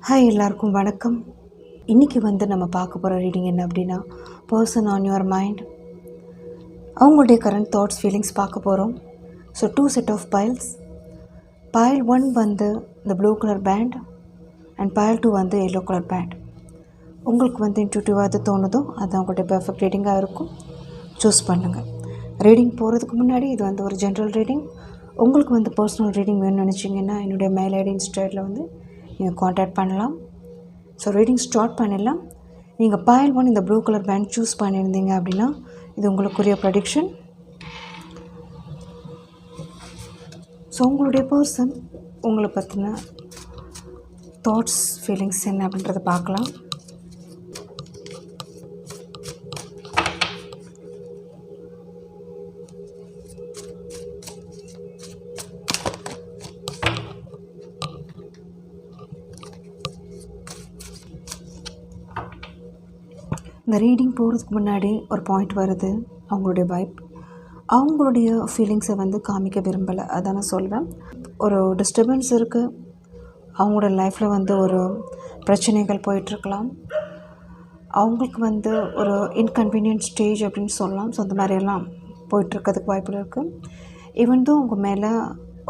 Hi எல்லாருக்கும் வணக்கம். இன்றைக்கி நம்ம பார்க்க போகிற ரீடிங் என்ன அப்படின்னா, பர்சன் ஆன் யுவர் மைண்ட், அவங்களுடைய கரண்ட் தாட்ஸ் ஃபீலிங்ஸ் பார்க்க போகிறோம். So 2 set of piles. Pile 1 இந்த blue colour band and pile 2 yellow colour band. உங்களுக்கு இன்ட்யூட்டிவாக அது தோணுதோ அது அவங்களுடைய பெர்ஃபெக்ட் ரீடிங்காக இருக்கும். சூஸ் பண்ணுங்கள். ரீடிங் போகிறதுக்கு முன்னாடி இது ஒரு ஜென்ரல் ரீடிங். உங்களுக்கு பர்சனல் ரீடிங் வேணும்னு நினச்சிங்கன்னா என்னுடைய மெயில் ஐடி இன்ஸ்டாவில் நீங்கள் காண்டாக்ட் பண்ணலாம். ஸோ ரீடிங் ஸ்டார்ட் பண்ணிடலாம். நீங்கள் பைல் 1 இந்த ப்ளூ கலர் பேண்ட் சூஸ் பண்ணியிருந்தீங்க அப்படின்னா இது உங்களுக்குரிய ப்ரெடிக்ஷன். ஸோ உங்களுடைய பர்சன் உங்களை பற்றின தாட்ஸ் ஃபீலிங்ஸ் என்ன அப்படின்றத பார்க்கலாம். இந்த ரீடிங் போகிறதுக்கு முன்னாடி ஒரு பாயிண்ட் வருது, அவங்களுடைய வைப், அவங்களுடைய ஃபீலிங்ஸை காமிக்க விரும்பலை. அதான் நான் சொல்வேன். ஒரு டிஸ்டர்பன்ஸ் இருக்குது, அவங்களோட லைஃப்பில் ஒரு பிரச்சனைகள் போயிட்டுருக்கலாம், அவங்களுக்கு ஒரு இன்கன்வீனியன்ட் ஸ்டேஜ் அப்படின்னு சொல்லலாம். ஸோ அந்த மாதிரியெல்லாம் போயிட்டுருக்கிறதுக்கு வாய்ப்பு இருக்குது. ஈவன் தான் அவங்க மேலே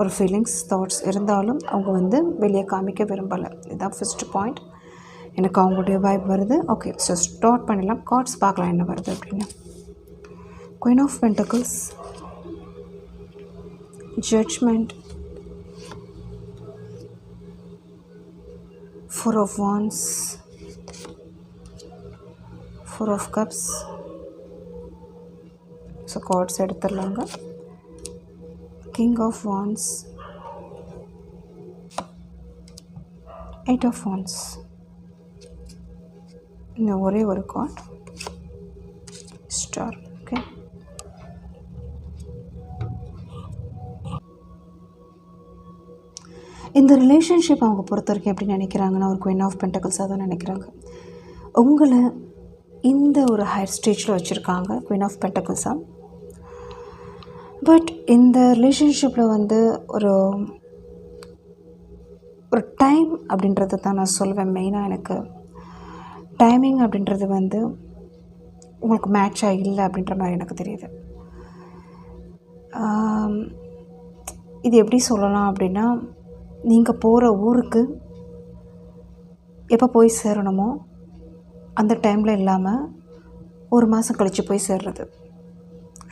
ஒரு ஃபீலிங்ஸ் தாட்ஸ் இருந்தாலும் அவங்க வெளியே காமிக்க விரும்பலை. இதுதான் ஃபஸ்ட்டு பாயிண்ட். எனக்கு அவங்களுடைய வைப் வருது. ஓகே, ஸோ ஸ்டார்ட் பண்ணிடலாம். கார்ட்ஸ் பார்க்கலாம் என்ன வருது அப்படின்னு. Queen of pentacles, judgement, 4 of wands, 4 of cups. So cards எடுத்துடலாங்க. King of wands, 8 of wands. இன்னும் ஒரே ஒரு கார்ட், ஸ்டார். ஓகே, இந்த ரிலேஷன்ஷிப் அவங்க பொறுத்த வரைக்கும் எப்படி நினைக்கிறாங்கன்னா, ஒரு குயின் ஆஃப் பென்டக்கிள்ஸாக தான் நினைக்கிறாங்க. உங்களை இந்த ஒரு ஹையர் ஸ்டேஜில் வச்சுருக்காங்க, குயின் ஆஃப் பென்டக்கிள்ஸாக. பட் இந்த ரிலேஷன்ஷிப்பில் ஒரு ஒரு டைம் அப்படின்றது தான் நான் சொல்வேன். மெயினாக எனக்கு டைமிங் அப்படின்றது உங்களுக்கு மேட்சாக இல்லை அப்படின்ற மாதிரி எனக்கு தெரியுது. இது எப்படி சொல்லலாம் அப்படின்னா, நீங்கள் போகிற ஊருக்கு எப்போ போய் சேரணுமோ அந்த டைமில் இல்லாமல் ஒரு மாதம் கழித்து போய் சேர்றது.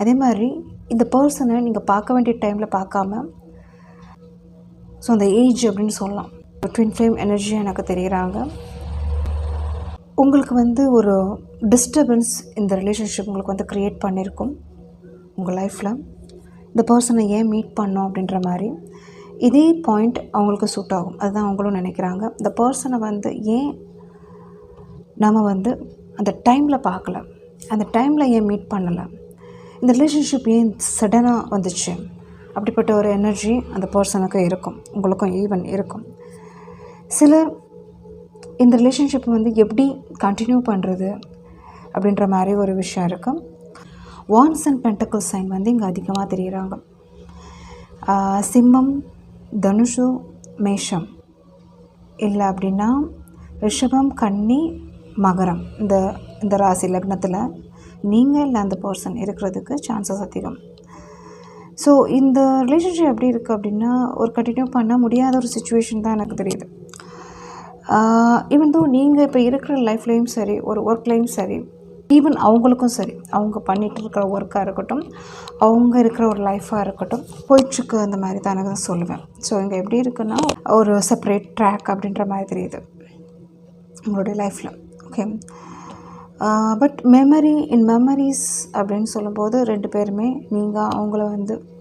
அதே மாதிரி இந்த பர்சனை நீங்கள் பார்க்க வேண்டிய டைமில் பார்க்காம, ஸோ அந்த ஏஜ் அப்படின்னு சொல்லலாம். ட்வின் ஃப்ளேம் எனர்ஜியாக எனக்கு தெரிகிறாங்க. உங்களுக்கு ஒரு டிஸ்டர்பன்ஸ் இந்த ரிலேஷன்ஷிப் உங்களுக்கு க்ரியேட் பண்ணியிருக்கும் உங்கள் லைஃப்பில். இந்த பர்சனை ஏன் மீட் பண்ணோம் அப்படின்ற மாதிரி இதே பாயிண்ட் அவங்களுக்கு சூட் ஆகும். அதுதான் அவங்களும் நினைக்கிறாங்க. இந்த பர்சனை ஏன் நம்ம அந்த டைமில் பார்க்கல, அந்த டைமில் ஏன் மீட் பண்ணலை, இந்த ரிலேஷன்ஷிப் ஏன் சடனாக வந்துச்சு, அப்படிப்பட்ட ஒரு எனர்ஜி அந்த பர்சனுக்கு இருக்கும், உங்களுக்கும் ஈவன் இருக்கும். சிலர் இந்த ரிலேஷன்ஷிப் எப்படி கண்டினியூ பண்ணுறது அப்படின்ற மாதிரி ஒரு விஷயம் இருக்குது. வாண்ட்ஸ் அண்ட் பென்டக்கிள் சைன் இங்கே அதிகமாக தெரிகிறாங்க. சிம்மம், தனுஷு, மேஷம், இல்லை அப்படின்னா ரிஷபம், கன்னி, மகரம், இந்த ராசி லக்னத்தில் நீங்கள் இல்லை அந்த பர்சன் இருக்கிறதுக்கு சான்சஸ் அதிகம். ஸோ இந்த ரிலேஷன்ஷிப் எப்படி இருக்குது அப்படின்னா, ஒரு கண்டினியூ பண்ண முடியாத ஒரு சுச்சுவேஷன் தான் எனக்கு தெரியுது. ஈவன் தோ நீங்கள் இப்போ இருக்கிற லைஃப்லேயும் சரி, ஒரு ஒர்க்லேயும் சரி, ஈவன் அவங்களுக்கும் சரி, அவங்க பண்ணிகிட்டு இருக்கிற ஒர்க்காக இருக்கட்டும், அவங்க இருக்கிற ஒரு லைஃபாக இருக்கட்டும், போயிட்டுருக்கு அந்த மாதிரி தான் எனக்கு சொல்லுவேன். ஸோ இங்கே எப்படி இருக்குன்னா, ஒரு செப்பரேட் ட்ராக் அப்படின்ற மாதிரி தெரியுது உங்களுடைய லைஃப்பில். ஓகே, பட் மெமரிஸ் அப்படின்னு சொல்லும்போது 2 பேருமே நீங்கள் அவங்கள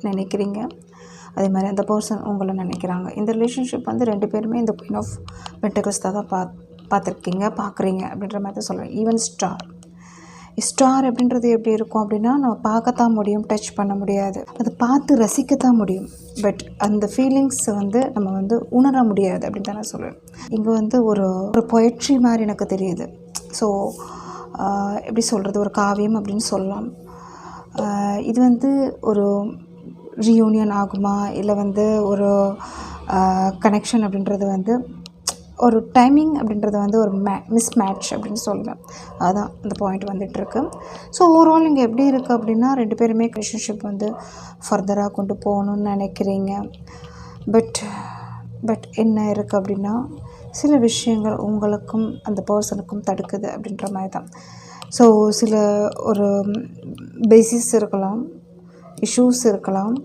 நினைக்கிறீங்க, அதே மாதிரி அந்த பர்சன் உங்களை நினைக்கிறாங்க. இந்த ரிலேஷன்ஷிப் 2 பேருமே இந்த குயின் ஆஃப் பென்டக்கிள்ஸ் தான் பார்க்குறீங்க அப்படின்ற மாதிரி தான் சொல்லுவேன். ஈவன் ஸ்டார் அப்படின்றது எப்படி இருக்கும் அப்படின்னா, நம்ம பார்க்கத்தான் முடியும், டச் பண்ண முடியாது, அதை பார்த்து ரசிக்கத்தான் முடியும். பட் அந்த ஃபீலிங்ஸை நம்ம உணர முடியாது அப்படின்னு தான் நான் சொல்லுவேன். இங்கே ஒரு பொயட்ரி மாதிரி எனக்கு தெரியுது. ஸோ எப்படி சொல்கிறது, ஒரு காவியம் அப்படின்னு சொல்லலாம். இது ஒரு ரீயூனியன் ஆகுமா, இல்லை ஒரு கனெக்ஷன் அப்படின்றது ஒரு டைமிங் அப்படின்றது வந்து ஒரு மிஸ் மேட்ச் அப்படின்னு சொல்லுவேன். அதுதான் அந்த பாயிண்ட் வந்துட்டுருக்கு. ஸோ ஓவரால் இங்கே எப்படி இருக்குது அப்படின்னா, 2 பேருமே ரிலேஷன்ஷிப் வந்து ஃபர்தராக கொண்டு போகணுன்னு நினைக்கிறீங்க. பட் என்ன இருக்குது அப்படின்னா, சில விஷயங்கள் உங்களுக்கும் அந்த பர்சனுக்கும் தடுக்குது அப்படின்ற மாதிரி தான். ஸோ சில ஒரு பேசிஸ் இருக்கலாம், இஷ்யூஸ் இருக்கலாம்,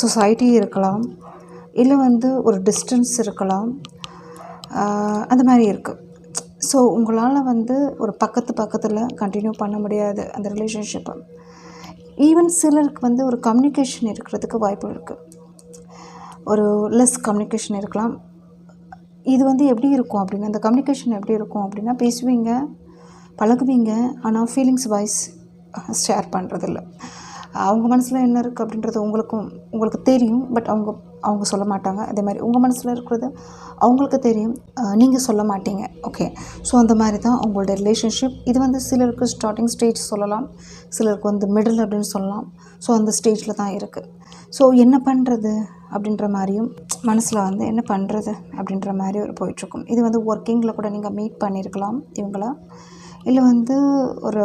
சொசைட்டி இருக்கலாம், இல்லை வந்து ஒரு டிஸ்டன்ஸ் இருக்கலாம், அந்த மாதிரி இருக்குது. ஸோ உங்களால் வந்து ஒரு பக்கத்தில் கண்டினியூ பண்ண முடியாது அந்த ரிலேஷன்ஷிப்பை. ஈவன் சிலருக்கு வந்து ஒரு கம்யூனிகேஷன் இருக்கிறதுக்கு வாய்ப்பு இருக்குது. ஒரு லெஸ் கம்யூனிகேஷன் இருக்கலாம். இது வந்து எப்படி இருக்கும் அப்படின்னா, அந்த கம்யூனிகேஷன் எப்படி இருக்கும் அப்படின்னா, பேசுவீங்க, பழகுவீங்க, ஆனால் ஃபீலிங்ஸ் வைஸ் ஷேர் பண்ணுறதில்ல. அவங்க மனசில் என்ன இருக்குது அப்படின்றது உங்களுக்கு தெரியும். பட் அவங்க சொல்ல மாட்டாங்க. அதே மாதிரி உங்கள் மனசில் இருக்கிறது அவங்களுக்கு தெரியும், நீங்கள் சொல்ல மாட்டீங்க. ஓகே, ஸோ அந்த மாதிரி தான் உங்களோட ரிலேஷன்ஷிப். இது வந்து சிலருக்கு ஸ்டார்டிங் ஸ்டேஜ் சொல்லலாம், சிலருக்கு வந்து மிடில் அப்படின்னு சொல்லலாம். ஸோ அந்த ஸ்டேஜில் தான் இருக்குது. ஸோ என்ன பண்ணுறது அப்படின்ற மாதிரியும் மனசில் வந்து என்ன பண்ணுறது அப்படின்ற மாதிரி ஒரு போயிட்டுருக்கும். இது வந்து ஒர்க்கிங்கில் கூட நீங்கள் மீட் பண்ணியிருக்கலாம் இவங்கள, இல்லை வந்து ஒரு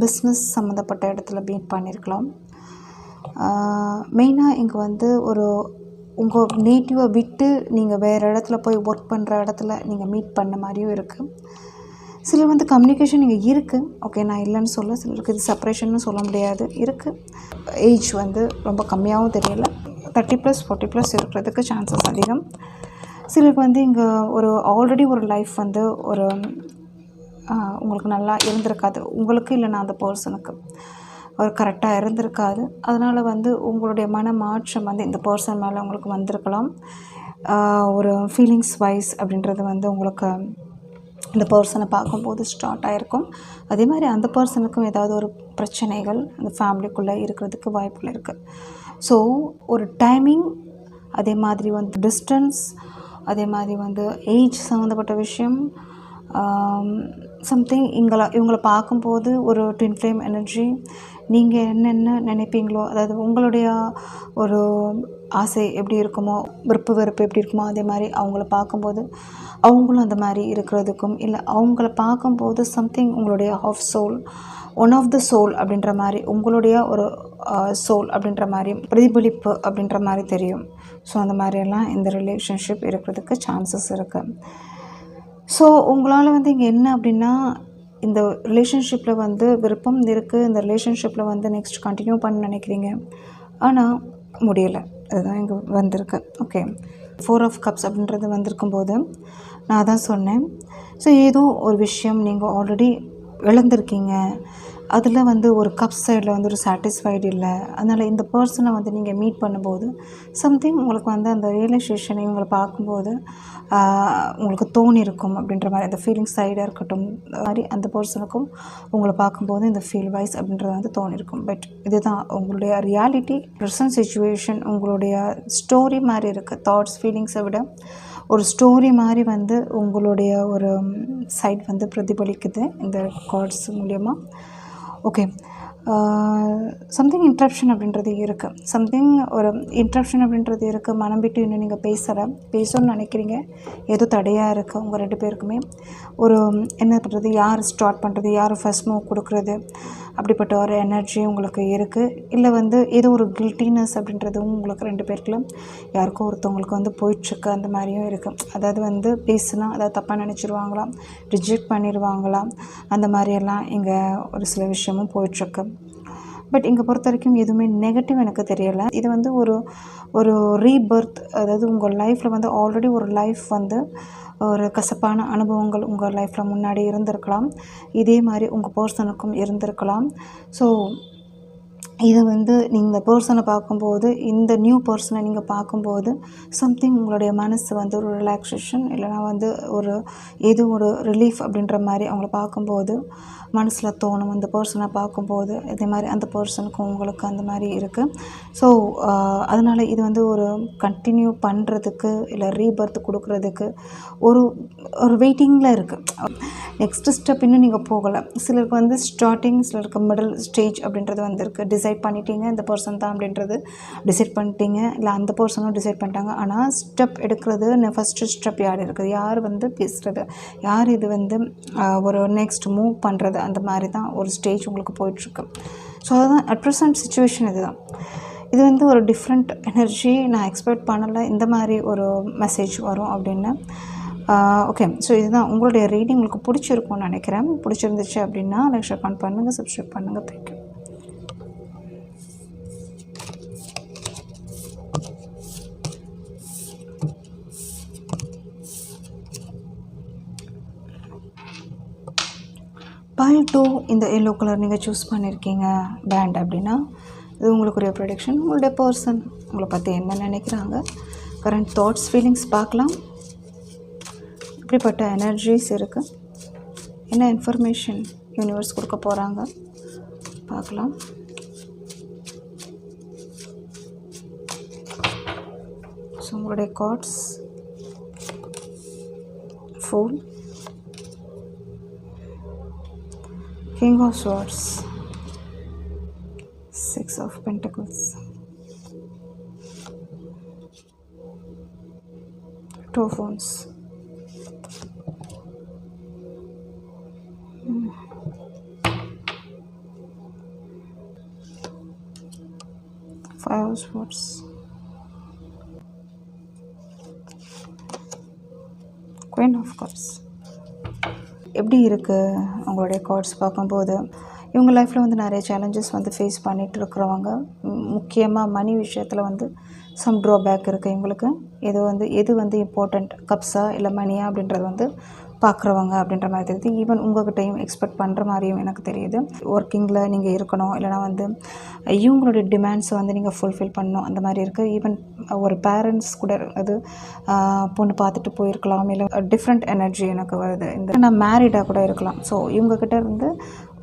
பிஸ்னஸ் சம்மந்தப்பட்ட இடத்துல மீட் பண்ணியிருக்கலாம். மெயினாக இங்கே வந்து உங்கள் நேட்டிவை விட்டு நீங்கள் வேறு இடத்துல போய் ஒர்க் பண்ணுற இடத்துல நீங்கள் மீட் பண்ண மாதிரியும் இருக்குது. சிலர் வந்து கம்யூனிகேஷன் இங்கே இருக்குது. ஓகே, நான் இல்லைன்னு சொல்ல, சிலருக்கு இது செப்பரேஷன்னு சொல்ல முடியாது, இருக்குது. ஏஜ் வந்து ரொம்ப கம்மியாகவும் தெரியலை. 30+, 40+ இருக்கிறதுக்கு சான்சஸ் அதிகம். சிலருக்கு வந்து இங்கே ஆல்ரெடி ஒரு லைஃப் வந்து உங்களுக்கு நல்லா இருந்திருக்காது. உங்களுக்கு இல்லைனா அந்த பர்சனுக்கு கரெக்டாக இருந்திருக்காது. அதனால் வந்து உங்களுடைய மன மாற்றம் வந்து இந்த பர்சன் மேலே உங்களுக்கு வந்திருக்கலாம். ஒரு ஃபீலிங்ஸ் வைஸ் அப்படின்றது வந்து உங்களுக்கு இந்த பர்சனை பார்க்கும்போது ஸ்டார்ட் ஆகிருக்கும். அதே மாதிரி அந்த பர்சனுக்கும் ஏதாவது ஒரு பிரச்சனைகள் அந்த ஃபேமிலிக்குள்ளே இருக்கிறதுக்கு வாய்ப்புகள் இருக்குது. ஸோ ஒரு டைமிங், அதே மாதிரி வந்து டிஸ்டன்ஸ், அதே மாதிரி வந்து ஏஜ் சம்மந்தப்பட்ட விஷயம், சம்திங் இவங்களை பார்க்கும்போது ஒரு ட்வின் ஃப்ளேம் எனர்ஜி. நீங்கள் என்னென்ன நினைப்பீங்களோ, அதாவது உங்களுடைய ஒரு ஆசை எப்படி இருக்குமோ, வெறுப்பு எப்படி இருக்குமோ, அதே மாதிரி அவங்கள பார்க்கும்போது அவங்களும் அந்த மாதிரி இருக்கிறதுக்கும், இல்லை அவங்கள பார்க்கும்போது சம்திங் உங்களுடைய of soul, one of the soul அப்படின்ற மாதிரி, உங்களுடைய ஒரு சோல் அப்படின்ற மாதிரி பிரதிபலிப்பு அப்படின்ற மாதிரி தெரியும். ஸோ அந்த மாதிரியெல்லாம் இந்த ரிலேஷன்ஷிப் இருக்கிறதுக்கு சான்சஸ் இருக்குது. ஸோ உங்களால் வந்து இங்கே என்ன அப்படின்னா, இந்த ரிலேஷன்ஷிப்பில் வந்து விருப்பம் இருக்குது, இந்த ரிலேஷன்ஷிப்பில் வந்து நெக்ஸ்ட் கண்டினியூ பண்ண நினைக்கிறீங்க, ஆனால் முடியலை. அதுதான் இங்கே வந்திருக்கு. ஓகே, 4 ஆஃப் கப்ஸ் அப்படின்றது வந்திருக்கும்போது நான் தான் சொன்னேன். ஸோ ஏதோ ஒரு விஷயம் நீங்கள் ஆல்ரெடி இழந்திருக்கீங்க, அதில் வந்து ஒரு கப் சைடில் வந்து ஒரு சாட்டிஸ்ஃபைடு இல்லை. அதனால் இந்த பர்சனை வந்து நீங்கள் மீட் பண்ணும்போது சம்திங் உங்களுக்கு வந்து அந்த ரியலைசேஷனை இவங்களை பார்க்கும்போது உங்களுக்கு தோணியிருக்கும் அப்படின்ற மாதிரி, அந்த ஃபீலிங் சைடாக இருக்கட்டும், மாதிரி அந்த பர்சனுக்கும் உங்களை பார்க்கும்போது இந்த ஃபீல் வைஸ் அப்படின்றது வந்து தோணியிருக்கும். பட் இதுதான் உங்களுடைய ரியாலிட்டி, ப்ரெசன்ட் சிச்சுவேஷன், உங்களுடைய ஸ்டோரி மாதிரி இருக்குது. தாட்ஸ், ஃபீலிங்ஸை விட ஒரு ஸ்டோரி மாதிரி வந்து உங்களுடைய ஒரு சைட் வந்து பிரதிபலிக்குது இந்த கார்ட்ஸ் மூலயமா. ஓகே, சம்திங் இன்ட்ரப்ஷன் அப்படின்றது இருக்குது. சம்திங் ஒரு இன்ட்ரப்ஷன் அப்படின்றது இருக்குது. மனம் விட்டு இன்னும் நீங்கள் பேசணும்னு நினைக்கிறீங்க, ஏதோ தடையாக இருக்குது உங்கள் 2 பேருக்குமே. என்ன பண்ணுறது, யார் ஸ்டார்ட் பண்ணுறது, யார் ஃபர்ஸ்ட் மூவ் கொடுக்குறது, அப்படிப்பட்ட ஒரு எனர்ஜி உங்களுக்கு இருக்குது. இல்லை வந்து ஏதோ ஒரு கில்ட்டினஸ் அப்படின்றதும் உங்களுக்கு 2 பேருக்குள்ள யாருக்கோ ஒருத்தவங்களுக்கு வந்து போயிட்டுருக்கு, அந்த மாதிரியும் இருக்குது. அதாவது வந்து பேசுனா அதாவது தப்பாக நினச்சிருவாங்களாம், ரிஜெக்ட் பண்ணிடுவாங்களாம், அந்த மாதிரியெல்லாம் இங்கே ஒரு சில விஷயமும் போயிட்டுருக்கு. பட் இங்கே பொறுத்த வரைக்கும் எதுவுமே நெகட்டிவ் எனக்கு தெரியலை. இது வந்து ஒரு ரீபர்த், அதாவது உங்கள் லைஃப்பில் வந்து ஆல்ரெடி ஒரு லைஃப் வந்து ஒரு கசப்பான அனுபவங்கள் உங்கள் லைஃப்பில் முன்னாடி இருந்திருக்கலாம், இதே மாதிரி உங்கள் பர்சனுக்கும் இருந்திருக்கலாம். ஸோ இது வந்து நீங்கள் இந்த பர்சனை பார்க்கும்போது, இந்த நியூ பர்சனை நீங்கள் பார்க்கும்போது சம்திங் உங்களுடைய மனசு வந்து ஒரு ரிலாக்ஸேஷன், இல்லைனா வந்து ஏதோ ஒரு ரிலீஃப் அப்படின்ற மாதிரி அவங்கள பார்க்கும்போது மனசில் தோணும். அந்த பர்சனை பார்க்கும்போது இதே மாதிரி அந்த பர்சனுக்கும் உங்களுக்கு அந்த மாதிரி இருக்குது. ஸோ அதனால் இது வந்து ஒரு கண்டினியூ பண்ணுறதுக்கு, இல்லை ரீபர்த் கொடுக்குறதுக்கு ஒரு வெயிட்டிங்கில் இருக்குது. நெக்ஸ்ட்டு ஸ்டெப் இன்னும் நீங்கள் போகலை. சிலருக்கு வந்து ஸ்டார்டிங், சிலருக்கு மிடில் ஸ்டேஜ் அப்படின்றது வந்து இருக்குது. டிசைட் பண்ணிட்டீங்க இந்த பர்சன் தான் அப்படின்றது டிசைட் பண்ணிட்டீங்க, இல்லை அந்த பர்சனும் டிசைட் பண்ணிட்டாங்க. ஆனால் ஸ்டெப் எடுக்கிறது ஃபஸ்ட்டு ஸ்டெப் யார் இருக்குது, யார் வந்து பேசுகிறது, யார் இது வந்து ஒரு நெக்ஸ்ட் மூவ் பண்ணுறது, அந்த மாதிரி தான் ஒரு ஸ்டேஜ் உங்களுக்கு போயிட்டுருக்கு. ஸோ அதுதான் அட் ப்ரெசன்ட் சுச்சுவேஷன். இது வந்து ஒரு டிஃப்ரெண்ட் எனர்ஜி. நான் எக்ஸ்பெக்ட் பண்ணலை இந்த மாதிரி ஒரு மெசேஜ் வரும் அப்படின்னு. ஓகே, ஸோ இதுதான் உங்களுடைய ரீடிங். உங்களுக்கு பிடிச்சிருக்கும்னு நினைக்கிறேன். பிடிச்சிருந்துச்சு அப்படின்னா லைக், ஷேர் பண்ணுங்கள், சப்ஸ்கிரைப் பண்ணுங்கள். தேங்க்யூ. பைல் 2 இந்த எல்லோ கலர் நீங்கள் சூஸ் பண்ணியிருக்கீங்க பேண்ட் அப்படின்னா இது உங்களுக்குரிய ப்ரொடிக்ஷன். உங்களுடைய பர்சன் உங்களை பற்றி என்ன நினைக்கிறாங்க, கரண்ட் தாட்ஸ், ஃபீலிங்ஸ் பார்க்கலாம். இப்படிப்பட்ட எனர்ஜிஸ் இருக்குது, என்ன இன்ஃபர்மேஷன் யூனிவர்ஸ் கொடுக்க போகிறாங்க பார்க்கலாம். ஸோ உங்களுடைய cards full, King of Swords, Six of Pentacles, Two of Wands, Five of Swords, Queen of Cups. எப்படி இருக்குது உங்களுடைய கார்ட்ஸ் பார்க்கும்போது? இவங்க லைஃப்பில் வந்து நிறைய சேலஞ்சஸ் வந்து ஃபேஸ் பண்ணிகிட்டு இருக்கிறவங்க, முக்கியமாக மணி விஷயத்தில் வந்து சம் ட்ராபேக் இருக்குது இவங்களுக்கு. எது வந்து இம்பார்ட்டண்ட், கப்ஸா இல்லை மணியா அப்படின்றது வந்து பார்க்குறவங்க அப்படின்ற மாதிரி தெரியுது. ஈவன் உங்கள்கிட்டையும் எக்ஸ்பெக்ட் பண்ணுற மாதிரியும் எனக்கு தெரியுது. ஒர்க்கிங்கில் நீங்கள் இருக்கணும், இல்லைனா வந்து இவங்களுடைய டிமாண்ட்ஸை வந்து நீங்கள் ஃபுல்ஃபில் பண்ணணும், அந்த மாதிரி இருக்குது. ஈவன் ஒரு பேரண்ட்ஸ் கூட அது பொண்ணு பார்த்துட்டு போயிருக்கலாம், இல்லை டிஃப்ரெண்ட் எனர்ஜி எனக்கு வருது. நான் மேரிடாக கூட இருக்கலாம். ஸோ இவங்கக்கிட்ட இருந்து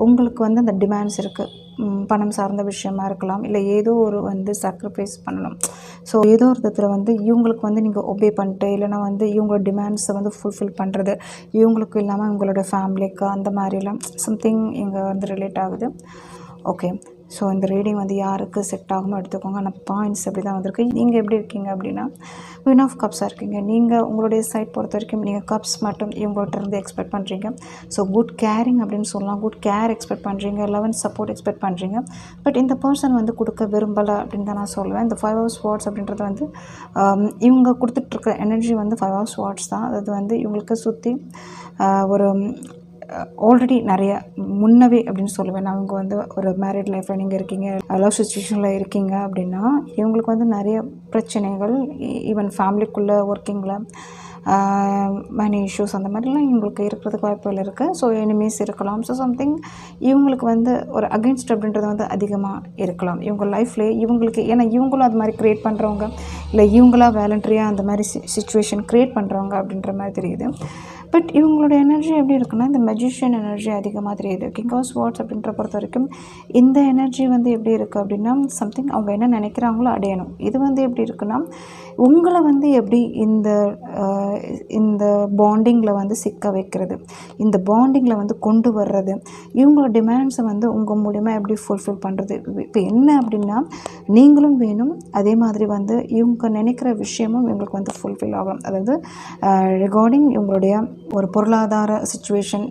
உங்களுக்கு வந்து அந்த டிமாண்ட்ஸ் இருக்குது. பணம் சார்ந்த விஷயமா இருக்கலாம், இல்லை ஏதோ ஒரு வந்து சாக்ரிஃபைஸ் பண்ணணும். ஸோ ஏதோ ஒரு விதத்தில் வந்து இவங்களுக்கு வந்து நீங்கள் ஒபே பண்ணிட்டு, இல்லைனா வந்து இவங்களோட டிமாண்ட்ஸை வந்து ஃபுல்ஃபில் பண்ணுறது, இவங்களுக்கு இல்லாமல் உங்களோட ஃபேமிலிக்கு அந்த மாதிரிலாம் சம்திங் இங்கே வந்து ரிலேட் ஆகுது. ஓகே, ஸோ இந்த ரீடிங் வந்து யாருக்கு செட் ஆகுமோ எடுத்துக்கோங்க. ஆனால் பாயிண்ட்ஸ் அப்படி தான் வந்திருக்கு. நீங்கள் எப்படி இருக்கீங்க அப்படின்னா குயின் ஆஃப் கப்ஸாக இருக்கீங்க. நீங்கள் உங்களுடைய சைட் பொறுத்த வரைக்கும் நீங்கள் கப்ஸ் மட்டும் இவங்கள்ட்ட இருந்து எக்ஸ்பெக்ட் பண்ணுறீங்க. ஸோ குட் கேரிங் அப்படின்னு சொல்லலாம். குட் கேர் எக்ஸ்பெக்ட் பண்ணுறீங்க, லவ் அண்ட் சப்போர்ட் எக்ஸ்பெக்ட் பண்ணுறீங்க. பட் இந்த பர்சன் வந்து கொடுக்க விரும்பலை அப்படின்னு தான் நான் சொல்லுவேன். இந்த 5 of Swords அப்படின்றது வந்து இவங்க கொடுத்துட்ருக்க எனர்ஜி வந்து 5 of Swords தான். அது வந்து இவங்களுக்கு சுற்றி ஒரு ஆல்ரெடி நிறைய முன்னவே அப்படின்னு சொல்லுவேன். நான் இவங்க வந்து ஒரு மேரிட் லைஃப்பில் நீங்கள் இருக்கீங்க, லவ் சுச்சுவேஷனில் இருக்கீங்க அப்படின்னா இவங்களுக்கு வந்து நிறைய பிரச்சனைகள், ஈவன் ஃபேமிலிக்குள்ளே, ஒர்க்கிங்கில் மணி இஷ்யூஸ் அந்த மாதிரிலாம் இவங்களுக்கு இருக்கிறதுக்கு வாய்ப்புகள் இருக்குது. ஸோ எனிமீஸ் இருக்கலாம். ஸோ சம்திங் இவங்களுக்கு வந்து ஒரு அகெயின்ஸ்ட் அப்படின்றது வந்து அதிகமாக இருக்கலாம் இவங்க லைஃப்லேயே. இவங்களுக்கு ஏன்னா இவங்களும் அது மாதிரி க்ரியேட் பண்ணுறவங்க, இல்லை இவங்களா வேலண்ட்ரியாக அந்த மாதிரி சிச்சுவேஷன் க்ரியேட் பண்ணுறவங்க அப்படின்ற மாதிரி தெரியுது. பட் இவங்களோட எனர்ஜி எப்படி இருக்குன்னா இந்த மெஜிஷியன் எனர்ஜி அதிகமாக தெரியுது. கிங் ஆஃப் ஸ்வார்ட்ஸ் அப்படின்ற பொறுத்த வரைக்கும் இந்த எனர்ஜி வந்து எப்படி இருக்குது அப்படின்னா சம்திங் அவங்க என்ன நினைக்கிறாங்களோ அடையணும். இது வந்து எப்படி இருக்குன்னா உங்களை வந்து எப்படி இந்த பாண்டிங்கில் வந்து சிக்க வைக்கிறது, இந்த பாண்டிங்கில் வந்து கொண்டு வர்றது, இவங்களோட டிமாண்ட்ஸை வந்து உங்கள் மூலிமா எப்படி ஃபுல்ஃபில் பண்ணுறது. இப்போ என்ன அப்படின்னா நீங்களும் வேணும், அதே மாதிரி வந்து இவங்க நினைக்கிற விஷயமும் இவங்களுக்கு வந்து ஃபுல்ஃபில் ஆகும். அதாவது ரிகார்டிங் இவங்களுடைய ஒரு பொருளாதார சிச்சுவேஷன்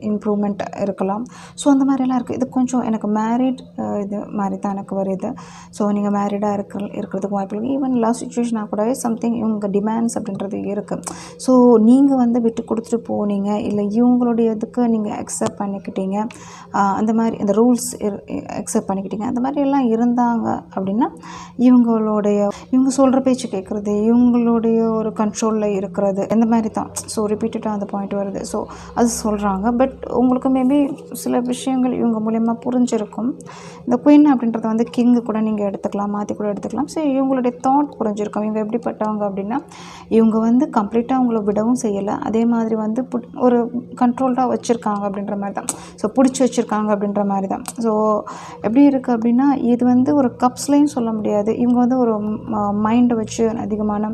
இம்ப்ரூவ்மெண்ட் இருக்கலாம். ஸோ அந்த மாதிரிலாம் இருக்குது. இது கொஞ்சம் எனக்கு மேரிட் இது மாதிரி தான் எனக்கு வருது. ஸோ நீங்கள் மேரிடாக இருக்கிறதுக்கு வாய்ப்பு இருக்குது. ஈவன் லவ் சிச்சுவேஷனாக கூட சம்திங் இவங்க டிமாண்ட்ஸ் அப்படின்றது இருக்குது. ஸோ நீங்கள் வந்து விட்டு கொடுத்துட்டு போனீங்க, இல்லை இவங்களுடைய இதுக்கு நீங்கள் அக்செப்ட் பண்ணிக்கிட்டீங்க, அந்த மாதிரி இந்த ரூல்ஸ் அக்செப்ட் பண்ணிக்கிட்டீங்க, அந்த மாதிரி எல்லாம் இருந்தாங்க அப்படின்னா இவங்க சொல்கிற பேச்சு கேட்குறது, இவங்களுடைய ஒரு கண்ட்ரோலில் இருக்கிறது, இந்த மாதிரி தான். ஸோ ரிப்பீட்டடாக அந்த பாயிண்ட் வருது. ஸோ அது சொல்கிறாங்க. பட் உங்களுக்கு மேபி சில விஷயங்கள் இவங்க மூலயமா புரிஞ்சிருக்கும். இந்த குயின் அப்படின்றத வந்து கிங்கு கூட நீங்கள் எடுத்துக்கலாம், மாற்றி கூட எடுத்துக்கலாம். ஸோ இவங்களுடைய தாட் புரிஞ்சிருக்கும். இவங்க எப்படிப்பட்டவங்க அப்படின்னா இவங்க வந்து கம்ப்ளீட்டாக அவங்கள விடவும் செய்யலை, அதே மாதிரி வந்து ஒரு கண்ட்ரோல்டாக வச்சுருக்காங்க அப்படின்ற மாதிரி தான். ஸோ பிடிச்சி வச்சுருக்காங்க அப்படின்ற மாதிரி தான். ஸோ எப்படி இருக்குது அப்படின்னா இது வந்து ஒரு கப்ஸ்லேயும் சொல்ல முடியாது. இவங்க வந்து ஒரு மைண்டை வச்சு அதிகமான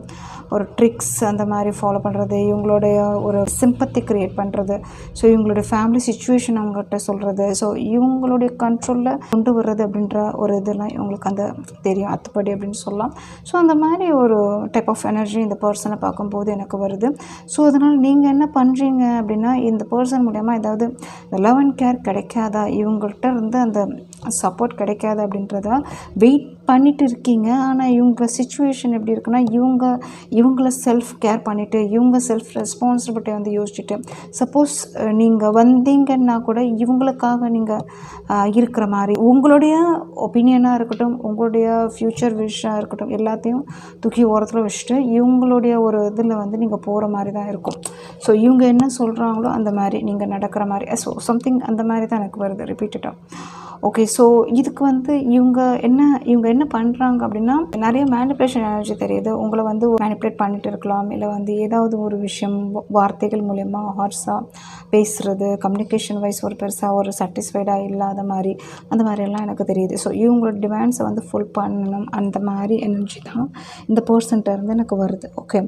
ஒரு ட்ரிக்ஸ் அந்த மாதிரி ஃபாலோ பண்ணுறது, இவங்களுடைய ஒரு சிம்பத்தி க்ரியேட் பண்ணுறது, ஸோ இவங்களுடைய ஃபேமிலி சுச்சுவேஷன் அவங்ககிட்ட சொல்கிறது, ஸோ இவங்களுடைய கண்ட்ரோலில் கொண்டு வர்றது அப்படின்ற ஒரு இதெல்லாம் இவங்களுக்கு அந்த தெரியும் அத்துப்படி அப்படின்னு சொல்லலாம். ஸோ அந்த மாதிரி ஒரு டைப் ஆஃப் எனர்ஜி இந்த பர்சனை பார்க்கும்போது எனக்கு வருது. ஸோ அதனால் நீங்கள் என்ன பண்ணுறீங்க அப்படின்னா, இந்த பர்சன் மூலயமா ஏதாவது லவ் அண்ட் கேர் கிடைக்காதா, இவங்கள்ட்ட இருந்து அந்த சப்போர்ட் கிடைக்காது அப்படின்றத வெயிட் பண்ணிட்டு இருக்கீங்க. ஆனால் இவங்க சிச்சுவேஷன் எப்படி இருக்குன்னா, இவங்கள செல்ஃப் கேர் பண்ணிவிட்டு இவங்க செல்ஃப் ரெஸ்பான்சிபிலிட்டி வந்து யோசிச்சுட்டு, சப்போஸ் நீங்கள் வந்தீங்கன்னா கூட இவங்களுக்காக நீங்கள் இருக்கிற மாதிரி உங்களுடைய ஒப்பீனியனாக இருக்கட்டும், உங்களுடைய ஃப்யூச்சர் விஷாக இருக்கட்டும், எல்லாத்தையும் தூக்கி ஓரத்தில் வச்சுட்டு இவங்களுடைய ஒரு இதில் வந்து நீங்கள் போகிற மாதிரி தான் இருக்கும். ஸோ இவங்க என்ன சொல்கிறாங்களோ அந்த மாதிரி நீங்கள் நடக்கிற மாதிரி, ஸோ சம்திங் அந்த மாதிரி தான் எனக்கு வருது ரிப்பீட்டடாக. ஓகே, ஸோ இதுக்கு வந்து இவங்க என்ன பண்ணுறாங்க அப்படின்னா, நிறைய மேனிப்புலேஷன் எனர்ஜி தெரியுது. உங்களை வந்து மேனிப்புலேட் பண்ணிட்டு இருக்கலாம், இல்லை வந்து ஏதாவது ஒரு விஷயம் வார்த்தைகள் மூலயமா ஹார்ஸாக பேசுகிறது, கம்யூனிகேஷன் வைஸ் ஒரு பெருசாக ஒரு சாட்டிஸ்ஃபைடாக இல்லாத மாதிரி அந்த மாதிரியெல்லாம் எனக்கு தெரியுது. ஸோ இவங்களோட டிமாண்ட்ஸை வந்து ஃபுல் பண்ணணும் அந்த மாதிரி எனர்ஜி தான் இந்த பர்சன்ட்ட இருந்து எனக்கு வருது. ஓகே,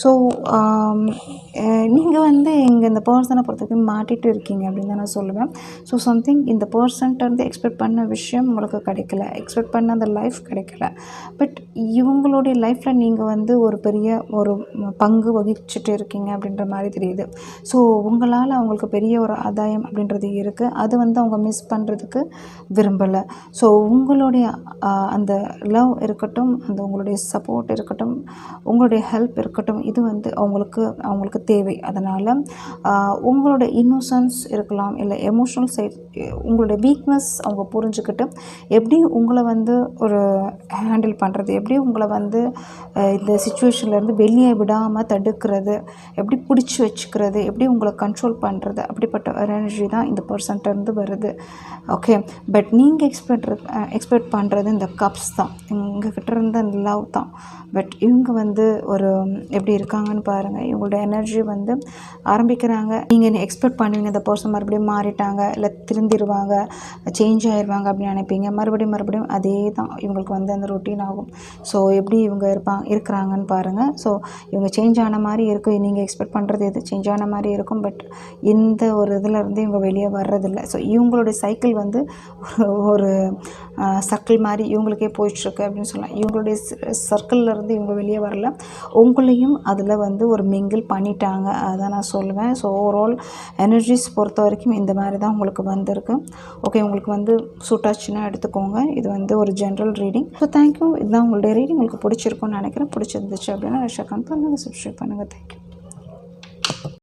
ஸோ நீங்கள் வந்து இங்கே இந்த பர்சனை பொறுத்தவரைக்கும் மாட்டிகிட்டு இருக்கீங்க அப்படின்னு தான் நான் சொல்லுவேன். ஸோ சம்திங் இந்த பர்சன்ட்ட இருந்து எக்ஸ்பெக்ட் பண்ண விஷயம் உங்களுக்கு கிடைக்கல, எக்ஸ்பெக்ட் பண்ண அந்த லைஃப் கிடைக்கல. பட் இவங்களுடைய லைஃப்பில் நீங்கள் வந்து ஒரு பெரிய ஒரு பங்கு வகிச்சுட்டு இருக்கீங்க அப்படின்ற மாதிரி தெரியுது. ஸோ உங்களால் அவங்களுக்கு பெரிய ஒரு ஆதாயம் அப்படின்றது இருக்குது. அது வந்து அவங்க மிஸ் பண்ணுறதுக்கு விரும்பலை. ஸோ உங்களுடைய அந்த லவ் இருக்கட்டும், அந்த உங்களுடைய சப்போர்ட் இருக்கட்டும், உங்களுடைய ஹெல்ப் இருக்கட்டும், இது வந்து அவங்களுக்கு தேவை. அதனால் உங்களோட இன்னோசன்ஸ் இருக்கலாம், இல்லை எமோஷ்னல் சைட், உங்களுடைய வீக்னஸ் அவங்க புரிஞ்சுக்கிட்டு எப்படி உங்களை வந்து ஒரு ஹேண்டில் பண்ணுறது, எப்படி உங்களை வந்து இந்த சிச்சுவேஷன்லேருந்து வெளியே விடாமல் தடுக்கிறது, எப்படி பிடிச்சி வச்சுக்கிறது, எப்படி உங்களை கண்ட்ரோல் பண்ணுறது, அப்படிப்பட்ட எனர்ஜி தான் இந்த பர்சன்ட்டேருந்து வருது. ஓகே, பட் நீங்கள் எக்ஸ்பெக்ட் பண்ணுறது இந்த கப்ஸ் தான், எங்ககிட்ட இருந்த அந்த லவ் தான். பட் இவங்க வந்து ஒரு எப்படி இருக்காங்கன்னு பாருங்கள். இவங்களோட எனர்ஜி வந்து ஆரம்பிக்கிறாங்க, நீங்கள் என்ன எக்ஸ்பெக்ட் பண்ணுவீங்க இந்த பர்சன் மறுபடியும் மாறிட்டாங்க, இல்லை திருந்திடுவாங்க, சேஞ்ச் ஆயிடுவாங்க அப்படின்னு நினைப்பீங்க. மறுபடியும் அதே தான் இவங்களுக்கு வந்து அந்த ரொட்டீன் ஆகும். ஸோ எப்படி இவங்க இருக்கிறாங்கன்னு பாருங்கள். ஸோ இவங்க சேஞ்ச் ஆன மாதிரி இருக்கும், நீங்கள் எக்ஸ்பெக்ட் பண்ணுறது எது சேஞ்ச் ஆன மாதிரி இருக்கும். பட் இந்த ஒரு இதில் இருந்து இவங்க வெளியே வர்றதில்லை. ஸோ இவங்களுடைய சைக்கிள் வந்து ஒரு சர்க்கிள் மாதிரி இவங்களுக்கே போயிட்டுருக்கு அப்படின்னு சொல்லலாம். இவங்களுடைய சர்க்கிள்லேருந்து இவங்க வெளியே வரல, உங்களையும் அதில் வந்து ஒரு மிங்கிள் பண்ணிட்டாங்க, அதான் நான் சொல்லுவேன். ஸோ ஓவரால் எனர்ஜிஸ் பொறுத்த வரைக்கும் இந்த மாதிரி தான் உங்களுக்கு வந்திருக்கு. ஓகே, உங்களுக்கு வந்து சூட்டாச்சுன்னா எடுத்துக்கோங்க. இது வந்து ஒரு ஜென்ரல் ரீடிங். So thank you. இதுதான் உங்களுடைய ரீடிங் உங்களுக்கு பிடிச்சிருக்கும்னு நினைக்கிறேன். பிடிச்சிருந்துச்சு அப்படின்னா ஷேர் பண்ணுங்கள், சப்ஸ்கிரைப் பண்ணுங்கள். தேங்க்யூ.